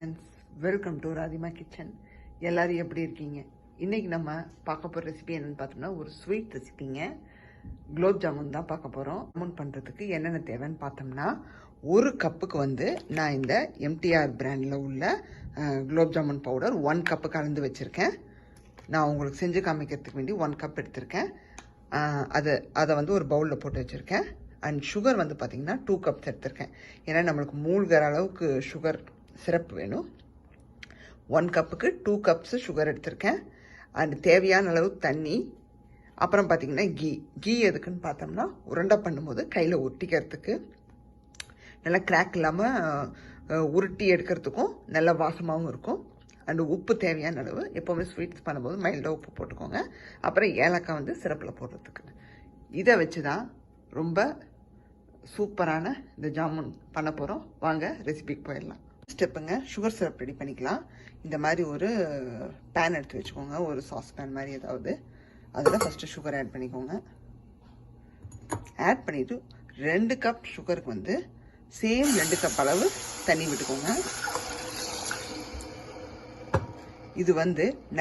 Friends, welcome to Radhima kitchen. எல்லோரும் எப்படி இருக்கீங்க? இன்றைக்கி நம்ம பார்க்க போகிற ரெசிபி என்னென்னு பார்த்தோம்னா ஒரு ஸ்வீட் ரெசிபிங்க. குலோப் ஜாமுன் தான் பார்க்க போகிறோம். ஜாமுன் பண்ணுறதுக்கு என்னென்ன தேவைன்னு பார்த்தோம்னா, ஒரு கப்புக்கு நான் இந்த எம்டிஆர் பிராண்டில் உள்ள குலோப் ஜாமுன் பவுடர் 1 கப்பு கலந்து வச்சுருக்கேன். நான் உங்களுக்கு செஞ்சு காமிக்கிறதுக்கு வேண்டி 1 கப் எடுத்திருக்கேன். அதை ஒரு பவுலில் போட்டு வச்சுருக்கேன். அண்ட் சுகர் பார்த்திங்கன்னா 2 கப்ஸ் எடுத்திருக்கேன். ஏன்னா நம்மளுக்கு மூழ்கிற அளவுக்கு சுகர் சிரப் வேணும். 1 கப்புக்கு 2 கப்ஸ் சுகர் எடுத்திருக்கேன். அண்ட் தேவையான அளவு தண்ணி. அப்புறம் பார்த்திங்கன்னா கீ எதுக்குன்னு பார்த்தோம்னா, உருண்டை பண்ணும்போது கையில் ஒட்டிக்கிறதுக்கு, நல்லா கிராக் இல்லாமல் உருட்டி எடுக்கிறதுக்கும் நல்ல வாசமாகவும் இருக்கும். அண்டு உப்பு தேவையான அளவு. எப்போவுமே ஸ்வீட்ஸ் பண்ணும்போது மைல்டாக உப்பு போட்டுக்கோங்க. அப்புறம் ஏலக்காய் சிரப்பில் போடுறதுக்கு. இதை வச்சு தான் ரொம்ப சூப்பரான இந்த ஜாமுன் பண்ண போகிறோம். வாங்க ரெசிபிக்கு போயிடலாம். ஸ்டெப்புங்க, சுகர் சிரப் ரெடி பண்ணிக்கலாம். இந்த மாதிரி ஒரு பேன் எடுத்து வச்சுக்கோங்க, ஒரு சாஸ் பேன் மாதிரி ஏதாவது. அதில் ஃபஸ்ட்டு சுகர் ஆட் பண்ணிக்கோங்க. ஆட் பண்ணிவிட்டு 2 கப் சுகருக்கு சேம் 2 கப் அளவு தண்ணி விட்டுக்கோங்க. இது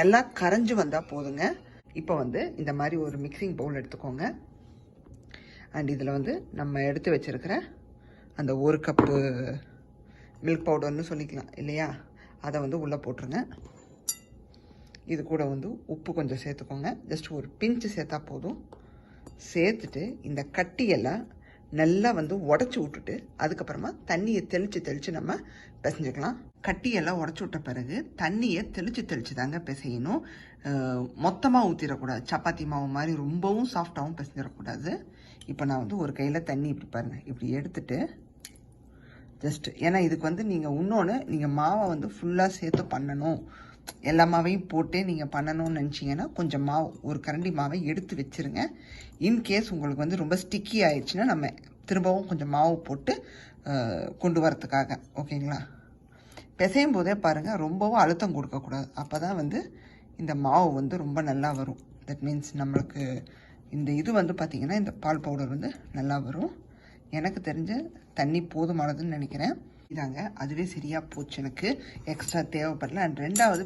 நல்லா கரைஞ்சி வந்தால் போதுங்க. இப்போ இந்த மாதிரி ஒரு மிக்சிங் பவுல் எடுத்துக்கோங்க. அண்ட் இதில் நம்ம எடுத்து வச்சுருக்கிற அந்த 1 கப்பு மில்க் பவுடர்னு சொல்லிக்கலாம் இல்லையா, அதை உள்ளே போட்டுருங்க. இது கூட உப்பு கொஞ்சம் சேர்த்துக்கோங்க. ஜஸ்ட் ஒரு பிஞ்சு சேர்த்தா போதும். சேர்த்துட்டு இந்த கட்டியெல்லாம் நல்லா உடச்சி விட்டுட்டு அதுக்கப்புறமா தண்ணியை தெளித்து நம்ம பிசைஞ்சிக்கலாம். கட்டியெல்லாம் உடச்சி விட்ட பிறகு தண்ணியை தெளித்து தாங்க பிசையணும். மொத்தமாக ஊற்றிடக்கூடாது. சப்பாத்தி மாவு மாதிரி ரொம்பவும் சாஃப்டாகவும் பிசைஞ்சிடக்கூடாது. இப்போ நான் ஒரு கையில் தண்ணி இப்படி பாருங்கள், இப்படி எடுத்துட்டு ஜஸ்ட், ஏன்னா இதுக்கு நீங்கள் நீங்கள் மாவை ஃபுல்லாக சேர்த்து பண்ணணும், எல்லா மாவையும் போட்டு நீங்கள் பண்ணணும்னு நினச்சிங்கன்னா கொஞ்சம் மாவு, ஒரு கரண்டி மாவை எடுத்து வச்சுருங்க. இன்கேஸ் உங்களுக்கு ரொம்ப ஸ்டிக்கி ஆயிடுச்சுன்னா நம்ம திரும்பவும் கொஞ்சம் மாவு போட்டு கொண்டு வரத்துக்காக. ஓகேங்களா? பிசையும் போதே பாருங்கள், ரொம்பவும் அழுத்தம் கொடுக்கக்கூடாது. அப்போ தான் இந்த மாவு ரொம்ப நல்லா வரும். தட் மீன்ஸ் நம்மளுக்கு இந்த இது பார்த்திங்கன்னா இந்த பால் பவுடர் நல்லா வரும். எனக்கு தெரிஞ்ச தண்ணி போதுமானதுன்னு நினைக்கிறேன். இதாங்க, அதுவே சரியாக போச்சு, எனக்கு எக்ஸ்ட்ரா தேவைப்படல. அண்ட் ரெண்டாவது,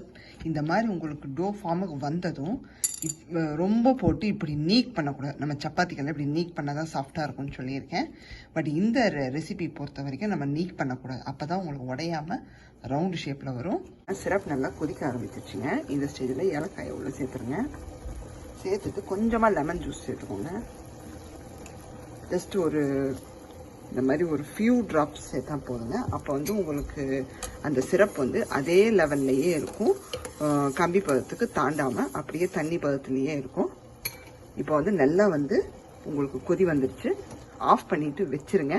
இந்த மாதிரி உங்களுக்கு டோ ஃபார்முக்கு வந்ததும் ரொம்ப போட்டு இப்படி நீக் பண்ணக்கூடாது. நம்ம சப்பாத்திக்கெல்லாம் இப்படி நீக் பண்ணால் தான் சாஃப்டாக இருக்கும்னு சொல்லியிருக்கேன். பட் இந்த ரெசிபி பொறுத்த வரைக்கும் நம்ம நீக் பண்ணக்கூடாது. அப்போ தான் உங்களுக்கு உடையாமல் ரவுண்டு ஷேப்பில் வரும். சிரப் நல்லா கொதிக்க ஆரம்பிச்சிருச்சுங்க. இந்த ஸ்டேஜில் ஏலக்காயை உள்ள சேர்த்துருங்க. சேர்த்துட்டு கொஞ்சமாக லெமன் ஜூஸ் சேர்த்துக்கோங்க. ஜஸ்ட் இந்த மாதிரி ஒரு ஃபியூ ட்ராப்ஸ் சேர்த்தா போதுங்க. அப்போ உங்களுக்கு அந்த சிரப் அதே லெவல்லையே இருக்கும். கம்பி பதத்துக்கு தாண்டாமல் அப்படியே தண்ணி பதத்துலேயே இருக்கும். இப்போ நல்லா உங்களுக்கு கொதி வந்துடுச்சு. ஆஃப் பண்ணிவிட்டு வச்சுருங்க.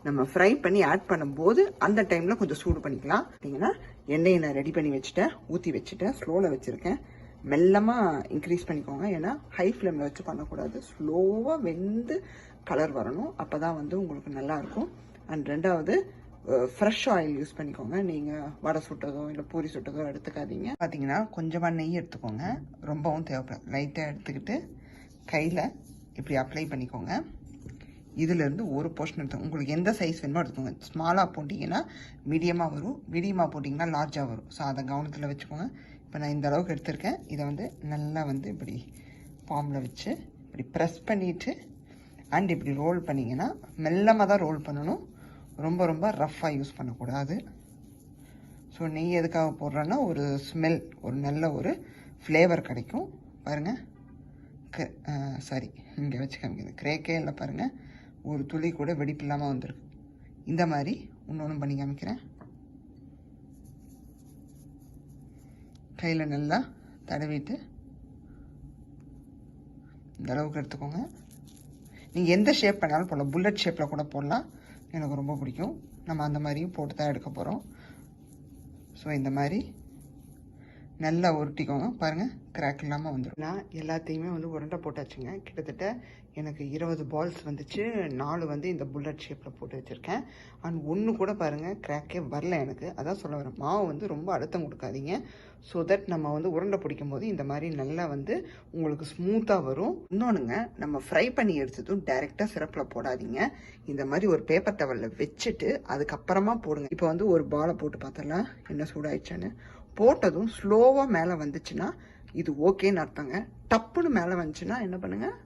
நம்ம ஃப்ரை பண்ணி ஆட் பண்ணும்போது அந்த டைமில் கொஞ்சம் சூடு பண்ணிக்கலாம். பார்த்தீங்கன்னா எண்ணெயை நான் ரெடி பண்ணி வச்சுட்டேன், ஊற்றி வச்சுட்டேன், ஸ்லோவில் வச்சுருக்கேன். மெல்லமாக இன்க்ரீஸ் பண்ணிக்கோங்க. ஏன்னா ஹை ஃப்ளேமில் வச்சு பண்ணக்கூடாது. ஸ்லோவாக வெந்து கலர் வரணும். அப்போ தான் உங்களுக்கு நல்லாயிருக்கும். அண்ட் ரெண்டாவது, ஃப்ரெஷ் ஆயில் யூஸ் பண்ணிக்கோங்க. நீங்கள் வடை சுட்டதோ இல்லை பூரி சுட்டதோ எடுத்துக்காதீங்க. பார்த்தீங்கன்னா கொஞ்சமாக நெய் எடுத்துக்கோங்க. ரொம்பவும் தேவைப்படாது. லைட்டாக எடுத்துக்கிட்டு கையில் இப்படி அப்ளை பண்ணிக்கோங்க. இதிலேருந்து ஒரு போர்ஷன் எடுத்து உங்களுக்கு எந்த சைஸ் வேணுமோ எடுத்துக்கோங்க. ஸ்மாலாக போட்டிங்கன்னா மீடியமாக வரும், மீடியமாக போட்டிங்கன்னா லார்ஜாக வரும். ஸோ அதை கவனத்தில் வச்சுக்கோங்க. இப்போ நான் இந்த அளவுக்கு எடுத்திருக்கேன். இதை நல்லா இப்படி பாம்பில் வச்சு இப்படி ப்ரெஸ் பண்ணிவிட்டு அண்ட் இப்படி ரோல் பண்ணிங்கன்னா, மெல்லமாக தான் ரோல் பண்ணணும். ரொம்ப ரொம்ப ரஃப்பாக யூஸ் பண்ணக்கூடாது. ஸோ நெய் எதுக்காக போடுறோன்னா, ஒரு ஸ்மெல், ஒரு நல்ல ஒரு ஃப்ளேவர் கிடைக்கும். பாருங்கள், சாரி, இங்கே வச்சு காமிக்குது, கிரேக்கே இல்லை பாருங்கள், ஒரு துளி கூட வெடிப்பு இல்லாமல் வந்துருக்கு. இந்த மாதிரி இன்னொன்று பண்ணி காமிக்கிறேன். கையில் நல்லா தடவிட்டு இந்த அளவுக்கு எடுத்துக்கோங்க. நீங்கள் எந்த ஷேப் பண்ணாலும் போடலாம். புல்லட் ஷேப்பில் கூட போடலாம். எனக்கு ரொம்ப பிடிக்கும். நம்ம அந்த மாதிரியும் போட்டு தான் எடுக்க போகிறோம். ஸோ இந்த மாதிரி நல்லா உருட்டிக்கோங்க. பாருங்கள், கிராக் இல்லாமல் வந்துடும். நான் எல்லாத்தையுமே உருண்டை போட்டாச்சுங்க. கிட்டத்தட்ட எனக்கு 20 பால்ஸ் வந்துச்சு. 4 வந்து இந்த புல்லட் ஷேப்பில் போட்டு வச்சுருக்கேன். அண்ட் ஒன்று கூட பாருங்கள் கிராக்கே வரல எனக்கு. அதான் சொல்ல வரேன், மாவு வந்து ரொம்ப அழுத்தம் கொடுக்காதீங்க. ஸோ தட் நம்ம வந்து உருண்டை பிடிக்கும் போது இந்த மாதிரி நல்லா வந்து உங்களுக்கு ஸ்மூத்தாக வரும். இன்னொன்றுங்க, நம்ம ஃப்ரை பண்ணி எடுத்ததும் டைரெக்டாக சிரப்பில் போடாதீங்க. இந்த மாதிரி ஒரு பேப்பர் டவலில் வச்சுட்டு அதுக்கப்புறமா போடுங்க. இப்போ வந்து ஒரு பாலை போட்டு பார்த்தலாம் என்ன சூடாயிடுச்சான்னு. போட்டதும் ஸ்லோவாக மேலே வந்துச்சுன்னா இது ஓகேன்னு அர்த்தங்க. டப்புன்னு மேலே வந்துச்சுன்னா என்ன பண்ணுங்கள்,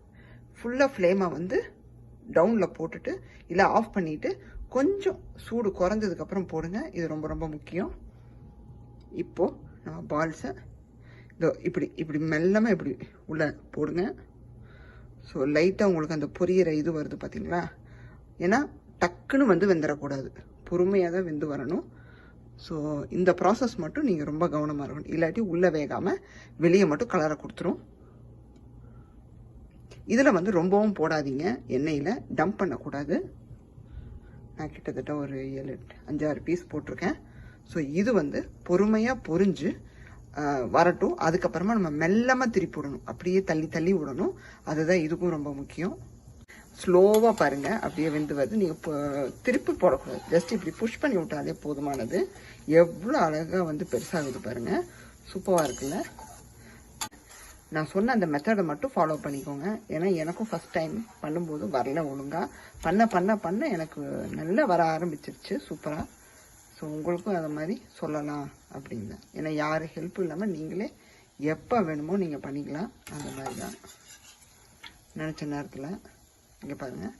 ஃபுல்லாக ஃப்ளேமை வந்து டவுனில் போட்டுட்டு இல்லை ஆஃப் பண்ணிவிட்டு கொஞ்சம் சூடு குறைஞ்சதுக்கப்புறம் போடுங்க. இது ரொம்ப ரொம்ப முக்கியம். இப்போது நம்ம பால்ஸை இதோ இப்படி இப்படி மெல்லமாக இப்படி உள்ளே போடுங்க. ஸோ லைட்டாக உங்களுக்கு அந்த பொரியிற இது வருது பார்த்தீங்களா? ஏன்னா டக்குன்னு வந்து வெந்துடக்கூடாது, பொறுமையாக தான் வெந்து வரணும். ஸோ இந்த ப்ராசஸ் மட்டும் நீங்கள் ரொம்ப கவனமாக இருக்கணும். இல்லாட்டி உள்ளே வேகாமல் வெளியே மட்டும் கலரை கொடுத்துரும். இதில் வந்து ரொம்பவும் போடாதீங்க, எண்ணெயில் டம்ப் பண்ணக்கூடாது. நான் கிட்டத்தட்ட ஒரு 5-6 பீஸ் போட்டிருக்கேன். ஸோ இது வந்து பொறுமையாக பொரிஞ்சு வரட்டும். அதுக்கப்புறமா நம்ம மெல்லமாக திருப்பி விடணும், அப்படியே தள்ளி தள்ளி விடணும். அதுதான் இதுக்கும் ரொம்ப முக்கியம். ஸ்லோவாக பாருங்கள், அப்படியே வெந்து வருது. நீங்கள் திருப்பி போடக்கூடாது, ஜஸ்ட் இப்படி புஷ் பண்ணி விட்டாலே போதுமானது. எவ்வளோ அழகாக வந்து பெருசாகுது பாருங்கள், சூப்பராக இருக்குல்ல? நான் சொன்ன அந்த மெத்தடை மட்டும் ஃபாலோ பண்ணிக்கோங்க. ஏன்னா எனக்கும் ஃபஸ்ட் டைம் பண்ணும்போது வரல ஒழுங்காக. பண்ண எனக்கு நல்லா வர ஆரம்பிச்சிருச்சு சூப்பராக. ஸோ உங்களுக்கும் அதை மாதிரி சொல்லலாம் அப்படின்னு. ஏன்னா யார் ஹெல்ப்பும் இல்லாமல் நீங்களே எப்போ வேணுமோ நீங்கள் பண்ணிக்கலாம். அந்த மாதிரி தான் நினச்ச நேரத்தில். இங்கே பாருங்கள்,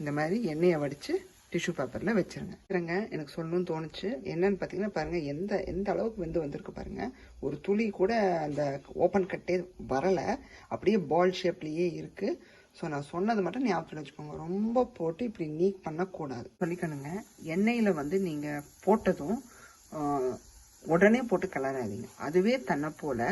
இந்த மாதிரி எண்ணெயை வடித்து டிஷ்யூ பேப்பரில் வச்சுருங்க. எனக்கு சொல்லணும்னு தோணுச்சு. என்னன்னு பார்த்தீங்கன்னா பாருங்கள், எந்த அளவுக்கு வந்திருக்கு பாருங்கள். ஒரு துளி கூட அந்த ஓப்பன் கட்டே வரலை, அப்படியே பால் ஷேப்லேயே இருக்குது. ஸோ நான் சொன்னது மட்டும் ஞாபகத்தில் வச்சுக்கோங்க, ரொம்ப போட்டு இப்படி நீக் பண்ணக்கூடாது சொல்லிக்கணுங்க. எண்ணெயில் வந்து நீங்கள் போட்டதும் உடனே போட்டு கிளறாதீங்க. அதுவே தன்னை போல்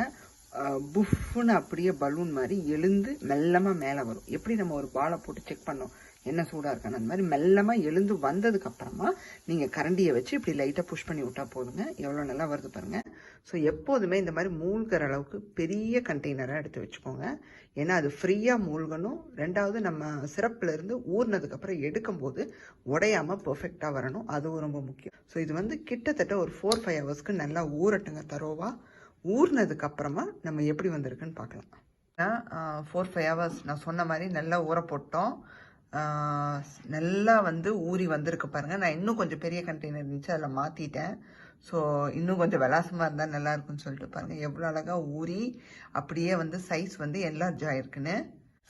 புஃப்னு அப்படியே பலூன் மாதிரி எழுந்து மெல்லமாக மேலே வரும். எப்படி நம்ம ஒரு பாலை போட்டு செக் பண்ணோம் என்ன சூடாக இருக்கான்னு, அந்த மாதிரி மெல்லமாக எழுந்து வந்ததுக்கப்புறமா நீங்கள் கரண்டியை வச்சு இப்படி லைட்டாக புஷ் பண்ணி விட்டால் போதுங்க. எவ்வளோ நல்லா வருது பாருங்கள். ஸோ எப்போதுமே இந்த மாதிரி மூழ்கிற அளவுக்கு பெரிய கண்டெய்னராக எடுத்து வச்சுக்கோங்க. ஏன்னா அது ஃப்ரீயாக மூழ்கணும். ரெண்டாவது நம்ம சிரப்புலேருந்து ஊறினதுக்கப்புறம் எடுக்கும்போது உடையாமல் பர்ஃபெக்டாக வரணும், அதுவும் ரொம்ப முக்கியம். ஸோ இது வந்து கிட்டத்தட்ட ஒரு 4-5 ஹவர்ஸ்க்கு நல்லா ஊறட்டுங்க தரோவா. ஊறினதுக்கப்புறமா நம்ம எப்படி வந்திருக்குன்னு பார்க்கலாம். 4-5 ஹவர்ஸ் நான் சொன்ன மாதிரி நல்லா ஊற போட்டோம். நல்லா வந்து ஊறி வந்திருக்கு பாருங்கள். நான் இன்னும் கொஞ்சம் பெரிய கண்டெய்னர் இருந்துச்சு, அதில் மாற்றிட்டேன். ஸோ இன்னும் கொஞ்சம் விலாசமாக இருந்தால் நல்லா இருக்குன்னு சொல்லிட்டு பாருங்கள் எவ்வளோ அழகாக ஊறி அப்படியே வந்து சைஸ் வந்து என்லார்ஜ் ஆகிருக்குன்னு.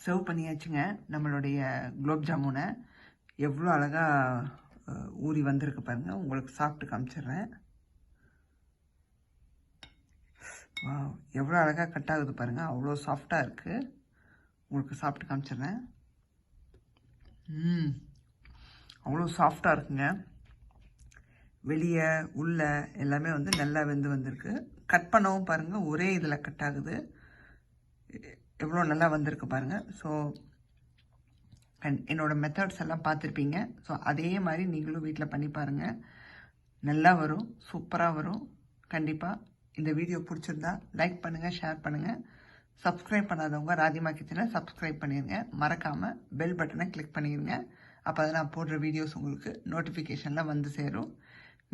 சர்வ் பண்ணியாச்சுங்க நம்மளுடைய குலோப் ஜாமுனை. எவ்வளோ அழகாக ஊறி வந்திருக்கு பாருங்கள். உங்களுக்கு சாப்பிட்டு காமிச்சிடுறேன். எவ்வளோ அழகாக கட் ஆகுது பாருங்கள், அவ்வளோ சாஃப்டாக இருக்குது. உங்களுக்கு சாப்பிட்டு காமிச்சிடுறேன். அவ்வளோ சாஃப்டாக இருக்குங்க. வெளியே உள்ள எல்லாமே வந்து நல்லா வந்திருக்கு. கட் பண்ணவும் பாருங்கள் ஒரே இதில் கட் ஆகுது. எவ்வளோ நல்லா வந்திருக்கு பாருங்கள். ஸோ என்னோடய மெத்தட்ஸ் எல்லாம் பார்த்துருப்பீங்க. ஸோ அதே மாதிரி நீங்களும் வீட்டில் பண்ணி பாருங்கள், நல்லா வரும், சூப்பராக வரும். கண்டிப்பாக இந்த வீடியோ பிடிச்சிருந்தா லைக் பண்ணுங்கள், ஷேர் பண்ணுங்கள். சப்ஸ்கிரைப் பண்ணாதவங்க ராதிமா கிச்சனை சப்ஸ்கிரைப் பண்ணிடுங்க. மறக்காமல் பெல் பட்டனை கிளிக் பண்ணிடுங்க. அப்போ தான் நான் போடுற வீடியோஸ் உங்களுக்கு நோட்டிஃபிகேஷனில் வந்து சேரும்.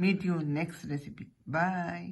Meet you next recipe. Bye.